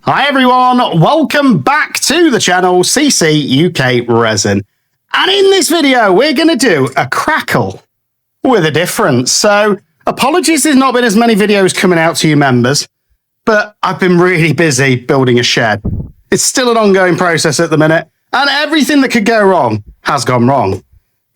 Hi everyone, welcome back to the channel CCUK Resin. And in this video, we're going to do a crackle with a difference. So apologies there's not been as many videos coming out to you members, but I've been really busy building a shed. It's still an ongoing process at the minute, and everything that could go wrong has gone wrong.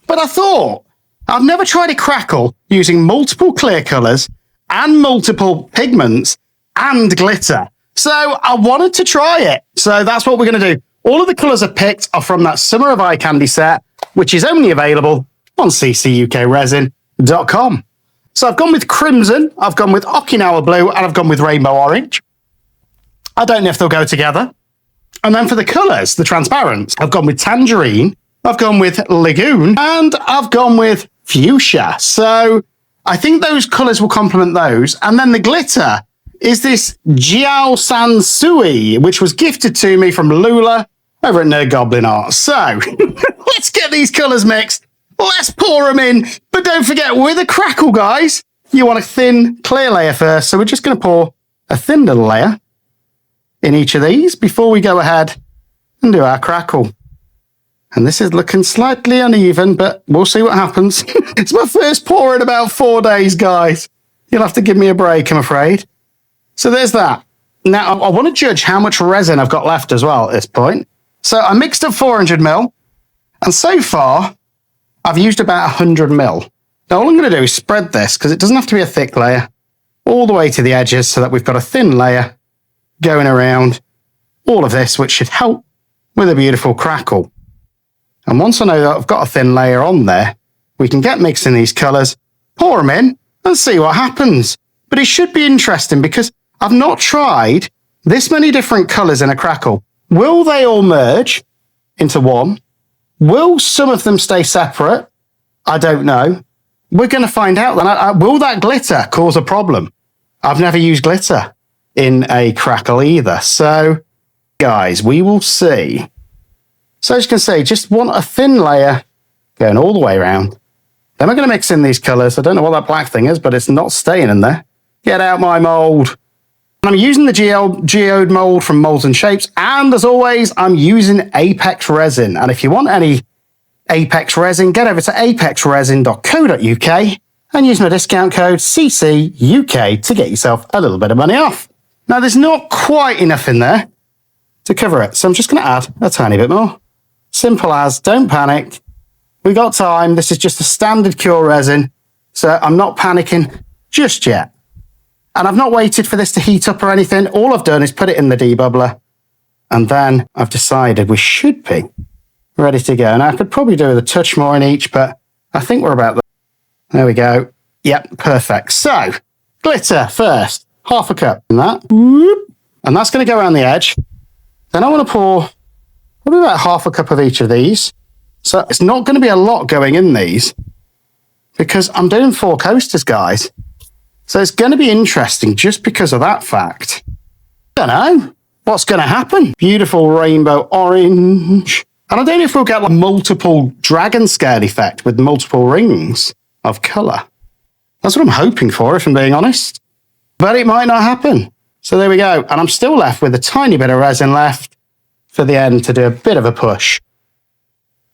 But I thought, I've never tried a crackle using multiple clear colours and multiple pigments and glitter. So I wanted to try it. So that's what we're going to do. All of the colours I picked are from that Summer of EyeCandy set, which is only available on ccukresin.com. So I've gone with crimson, I've gone with Okinawa blue, and I've gone with rainbow orange. I don't know if they'll go together. And then for the colours, the transparents, I've gone with tangerine, I've gone with lagoon, and I've gone with fuchsia. So I think those colours will complement those. And then the glitter is this Jiao San Sui, which was gifted to me from Lula over at Nerd Goblin Art. So let's get these colours mixed. Let's pour them in. But don't forget, with a crackle, guys, you want a thin, clear layer first. So we're just going to pour a thin little layer in each of these before we go ahead and do our crackle. And this is looking slightly uneven, but we'll see what happens. It's my first pour in about 4 days, guys. You'll have to give me a break, I'm afraid. So there's that. Now, I want to judge how much resin I've got left as well at this point. So I mixed up 400 ml, and so far, I've used about 100 ml. Now, all I'm going to do is spread this, because it doesn't have to be a thick layer, all the way to the edges so that we've got a thin layer going around all of this, which should help with a beautiful crackle. And once I know that I've got a thin layer on there, we can get mixing these colours, pour them in, and see what happens. But it should be interesting because I've not tried this many different colours in a crackle. Will they all merge into one? Will some of them stay separate? I don't know. We're going to find out then. Will that glitter cause a problem? I've never used glitter in a crackle either. So, guys, we will see. So as you can see, just want a thin layer going all the way around. Then we're going to mix in these colours. I don't know what that black thing is, but it's not staying in there. Get out my mould. I'm using the geode mould from Molds and Shapes, and as always, I'm using Apex Resin. And if you want any Apex Resin, get over to apexresin.co.uk and use my discount code CCUK to get yourself a little bit of money off. Now, there's not quite enough in there to cover it, so I'm just going to add a tiny bit more. Simple as, don't panic. We got time. This is just a standard cure resin, so I'm not panicking just yet. And I've not waited for this to heat up or anything. All I've done is put it in the debubbler. And then I've decided we should be ready to go. Now, I could probably do with a touch more in each, but I think we're about there. There we go. Yep, perfect. So, glitter first. Half a cup in that. And that's going to go around the edge. Then I want to pour probably about half a cup of each of these. So it's not going to be a lot going in these because I'm doing 4 coasters, guys. So it's going to be interesting just because of that fact. I don't know what's going to happen. Beautiful rainbow orange. And I don't know if we'll get like multiple dragon scale effect with multiple rings of colour. That's what I'm hoping for, if I'm being honest. But it might not happen. So there we go. And I'm still left with a tiny bit of resin left for the end to do a bit of a push.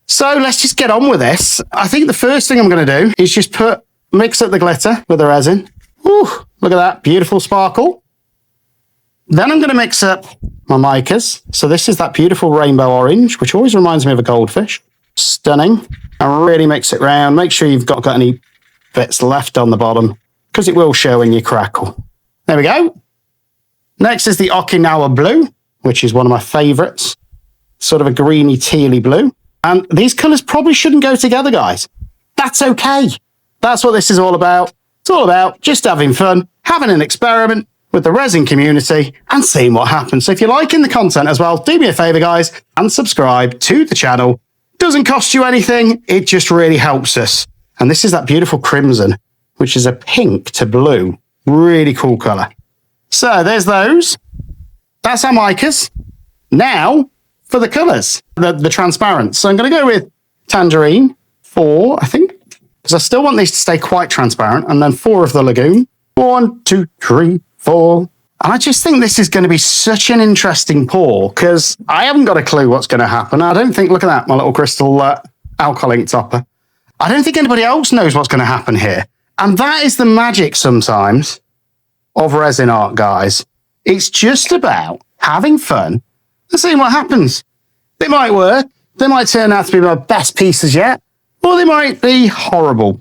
So let's just get on with this. I think the first thing I'm going to do is just mix up the glitter with the resin. Ooh, look at that, beautiful sparkle. Then I'm going to mix up my micas. So this is that beautiful rainbow orange, which always reminds me of a goldfish. Stunning. And really mix it round. Make sure you've got any bits left on the bottom, because it will show in your crackle. There we go. Next is the Okinawa blue, which is one of my favourites. Sort of a greeny, tealy blue. And these colours probably shouldn't go together, guys. That's okay. That's what this is all about. It's all about just having fun, having an experiment with the resin community and seeing what happens. So if you're liking the content as well, do me a favour, guys, and subscribe to the channel. Doesn't cost you anything. It just really helps us. And this is that beautiful crimson, which is a pink to blue. Really cool colour. So there's those. That's our micas. Now for the colours, the transparent. So I'm going to go with tangerine, 4, I think, because I still want these to stay quite transparent. And then 4 of the lagoon. 1, 2, 3, 4. And I just think this is going to be such an interesting pour because I haven't got a clue what's going to happen. I don't think, look at that, my little crystal alcohol ink topper. I don't think anybody else knows what's going to happen here. And that is the magic sometimes of resin art, guys. It's just about having fun and seeing what happens. They might work. They might turn out to be my best pieces yet, or they might be horrible.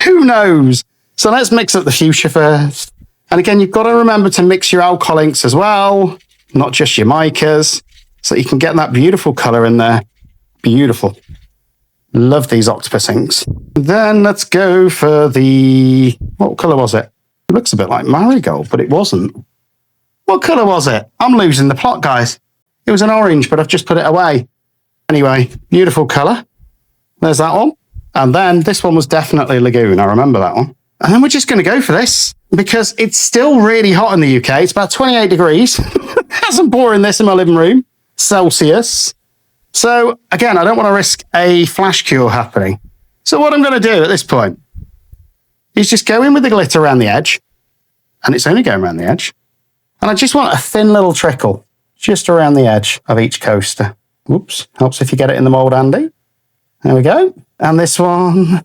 Who knows? So let's mix up the fuchsia first. And again, you've got to remember to mix your alcohol inks as well, not just your micas, so you can get that beautiful colour in there. Beautiful. Love these octopus inks. Then let's go for the... What colour was it? It looks a bit like marigold, but it wasn't. What colour was it? I'm losing the plot, guys. It was an orange, but I've just put it away. Anyway, beautiful colour. There's that one. And then this one was definitely Lagoon. I remember that one. And then we're just going to go for this because it's still really hot in the UK. It's about 28 degrees. As I'm pouring this in my living room, Celsius. So again, I don't want to risk a flash cure happening. So what I'm going to do at this point is just go in with the glitter around the edge. And it's only going around the edge. And I just want a thin little trickle just around the edge of each coaster. Whoops. Helps if you get it in the mold, Andy. There we go. And this one.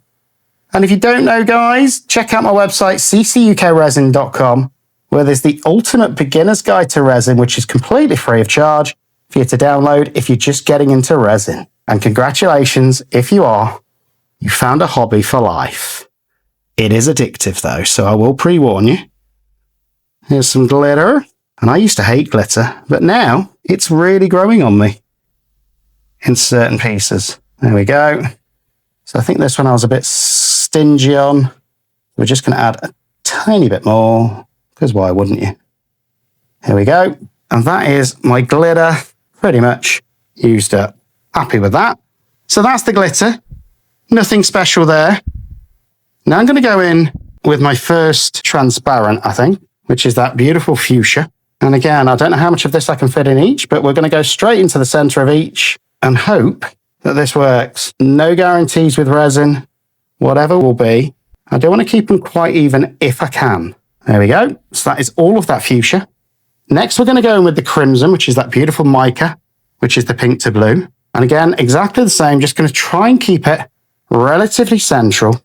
And if you don't know, guys, check out my website, ccukresin.com, where there's the ultimate beginner's guide to resin, which is completely free of charge for you to download if you're just getting into resin. And congratulations, if you are, you found a hobby for life. It is addictive, though, so I will pre-warn you. Here's some glitter. And I used to hate glitter, but now it's really growing on me in certain pieces. There we go. So I think this one I was a bit stingy on. We're just going to add a tiny bit more, because why wouldn't you? Here we go. And that is my glitter pretty much used up. Happy with that. So that's the glitter. Nothing special there. Now I'm going to go in with my first transparent, I think, which is that beautiful fuchsia. And again, I don't know how much of this I can fit in each, but we're going to go straight into the center of each and hope that this works. No guarantees with resin, whatever will be. I do want to keep them quite even if I can. There we go. So that is all of that fuchsia. Next, we're going to go in with the crimson, which is that beautiful mica, which is the pink to blue. And again, exactly the same. Just going to try and keep it relatively central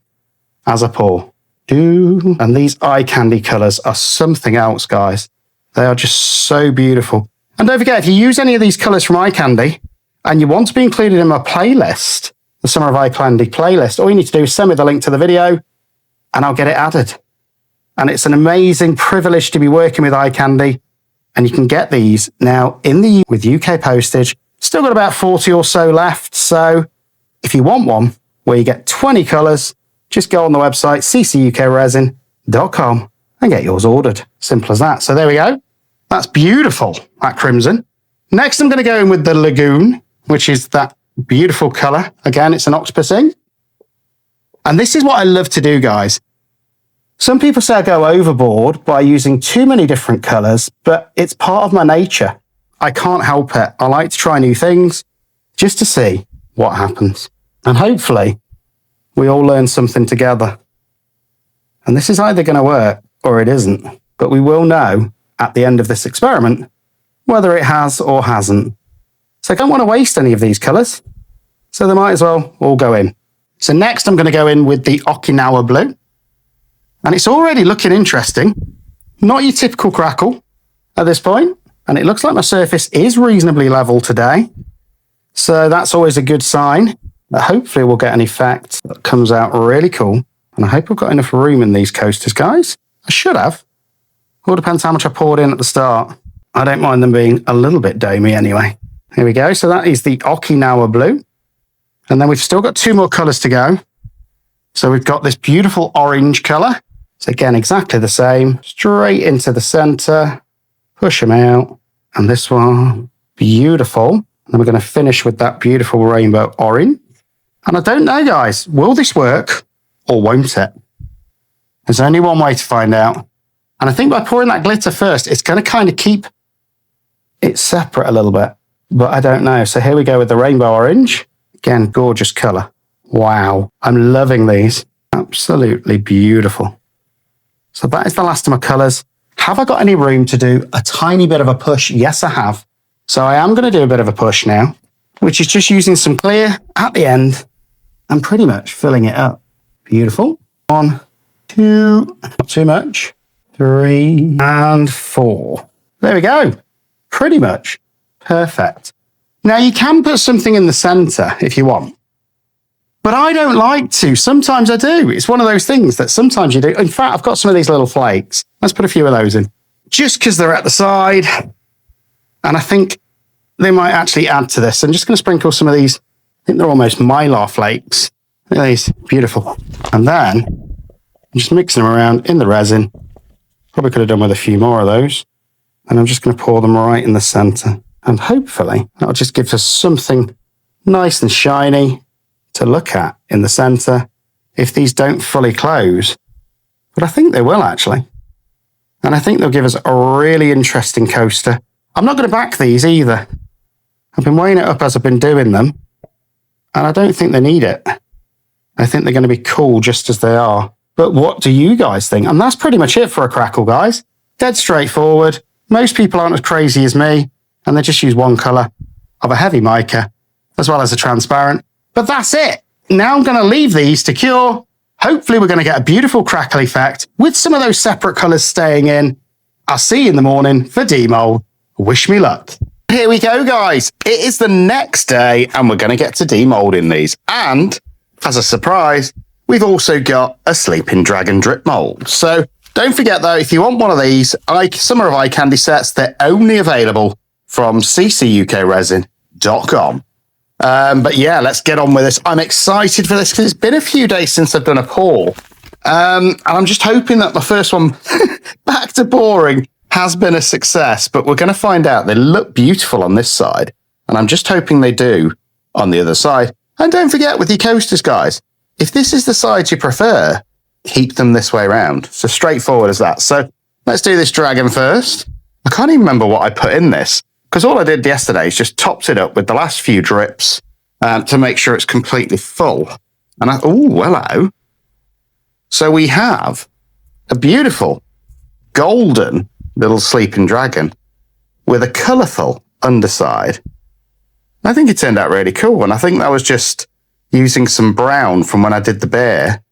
as I pour. And these EyeCandy colours are something else, guys. They are just so beautiful. And don't forget, if you use any of these colours from EyeCandy and you want to be included in my playlist, the Summer of EyeCandy playlist, all you need to do is send me the link to the video and I'll get it added. And it's an amazing privilege to be working with EyeCandy. And you can get these now in the with UK postage. Still got about 40 or so left. So if you want one where you get 20 colours, just go on the website, ccukresin.com, and get yours ordered. Simple as that. So there we go. That's beautiful, that crimson. Next, I'm going to go in with the Lagoon, which is that beautiful colour. Again, it's an octopus ink. And this is what I love to do, guys. Some people say I go overboard by using too many different colours, but it's part of my nature. I can't help it. I like to try new things just to see what happens. And hopefully, we all learn something together. And this is either going to work or it isn't. But we will know at the end of this experiment whether it has or hasn't. So I don't want to waste any of these colours. So they might as well all go in. So next I'm going to go in with the Okinawa blue. And it's already looking interesting. Not your typical crackle at this point. And it looks like my surface is reasonably level today. So that's always a good sign that hopefully we'll get an effect that comes out really cool. And I hope I've got enough room in these coasters, guys. I should have. All depends how much I poured in at the start. I don't mind them being a little bit domey anyway. Here we go. So that is the Okinawa blue. And then we've still got two more colours to go. So we've got this beautiful orange colour. So again, exactly the same. Straight into the centre. Push them out. And this one, beautiful. And then we're going to finish with that beautiful rainbow orange. And I don't know, guys, will this work or won't it? There's only one way to find out. And I think by pouring that glitter first, it's going to kind of keep it separate a little bit. But I don't know. So here we go with the rainbow orange. Again, gorgeous colour. Wow. I'm loving these. Absolutely beautiful. So that is the last of my colours. Have I got any room to do a tiny bit of a push? Yes, I have. So I am going to do a bit of a push now, which is just using some clear at the end and pretty much filling it up. Beautiful. 1, 2, not too much. 3 and 4. There we go. Pretty much perfect. Now you can put something in the center if you want, but I don't like to. Sometimes I do. It's one of those things that sometimes you do. In fact, I've got some of these little flakes. Let's put a few of those in just because they're at the side. And I think they might actually add to this. I'm just going to sprinkle some of these. I think they're almost mylar flakes. Look at these. Beautiful. And then I'm just mixing them around in the resin. Probably could have done with a few more of those. And I'm just going to pour them right in the center. And hopefully that'll just give us something nice and shiny to look at in the center if these don't fully close. But I think they will actually. And I think they'll give us a really interesting coaster. I'm not going to back these either. I've been weighing it up as I've been doing them. And I don't think they need it. I think they're going to be cool just as they are. But what do you guys think? And that's pretty much it for a crackle, guys. Dead straightforward. Most people aren't as crazy as me, and they just use one colour of a heavy mica, as well as a transparent. But that's it. Now I'm going to leave these to cure. Hopefully we're going to get a beautiful crackle effect with some of those separate colours staying in. I'll see you in the morning for demold. Wish me luck. Here we go, guys. It is the next day, and we're going to get to demolding these. And as a surprise, we've also got a sleeping dragon drip mold. So don't forget, though, if you want one of these Summer of EyeCandy sets, they're only available from ccukresin.com. But yeah, let's get on with this. I'm excited for this because it's been a few days since I've done a pour. And I'm just hoping that my first one, back to pouring, has been a success. But we're going to find out. They look beautiful on this side. And I'm just hoping they do on the other side. And don't forget with your coasters, guys, if this is the side you prefer, keep them this way around. So straightforward as that. So let's do this dragon first. I can't even remember what I put in this because all I did yesterday is just topped it up with the last few drips to make sure it's completely full. And oh, hello. So we have a beautiful golden little sleeping dragon with a colourful underside. I think it turned out really cool. And I think that was just using some brown from when I did the bear.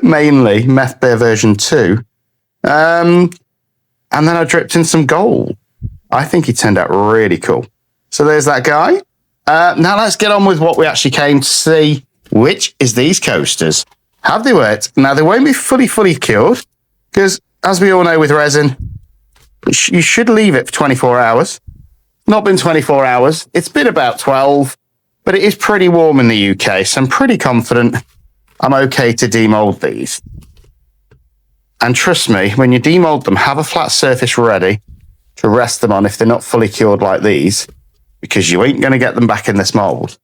Mainly Meth Bear version 2. And then I dripped in some gold. I think he turned out really cool. So there's that guy. Now let's get on with what we actually came to see, which is these coasters. Have they worked? Now they won't be fully cured because as we all know with resin, you should leave it for 24 hours. Not been 24 hours. It's been about 12, but it is pretty warm in the UK. So I'm pretty confident I'm okay to demold these. And trust me, when you demold them, have a flat surface ready to rest them on if they're not fully cured like these, because you ain't going to get them back in this mold.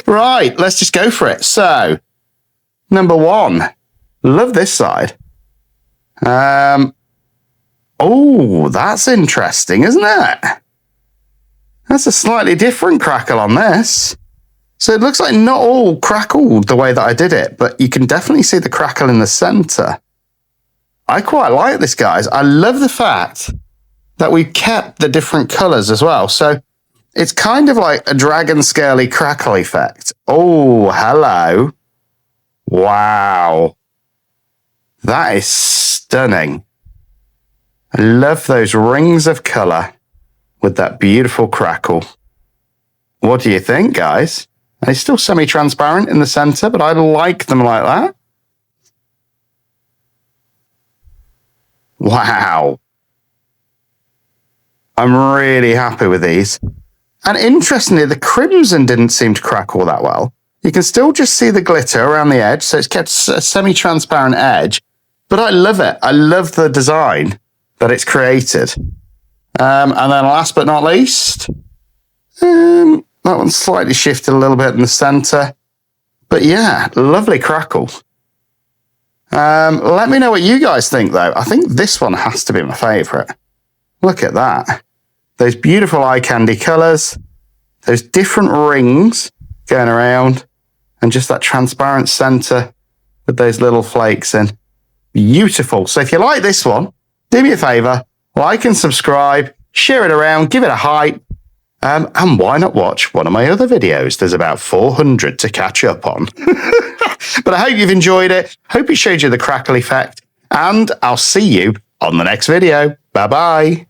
Right, let's just go for it. So, number 1, love this side. Oh, that's interesting, isn't it? That's a slightly different crackle on this. So it looks like not all crackled the way that I did it, but you can definitely see the crackle in the center. I quite like this, guys. I love the fact that we kept the different colors as well. So it's kind of like a dragon scaly crackle effect. Oh, hello. Wow. That is stunning. I love those rings of color with that beautiful crackle. What do you think, guys? They're still semi-transparent in the center, but I like them like that. Wow. I'm really happy with these. And interestingly, the crimson didn't seem to crackle that well. You can still just see the glitter around the edge, so it's kept a semi-transparent edge. But I love it. I love the design that it's created. And then last but not least, that one's slightly shifted a little bit in the center. But yeah, lovely crackle. Let me know what you guys think, though. I think this one has to be my favourite. Look at that. Those beautiful EyeCandy colours. Those different rings going around. And just that transparent centre with those little flakes in. beautiful. So if you like this one, do me a favour, like and subscribe, share it around, give it a hype, and why not watch one of my other videos? There's about 400 to catch up on. But I hope you've enjoyed it. Hope it showed you the crackle effect. And I'll see you on the next video. Bye-bye.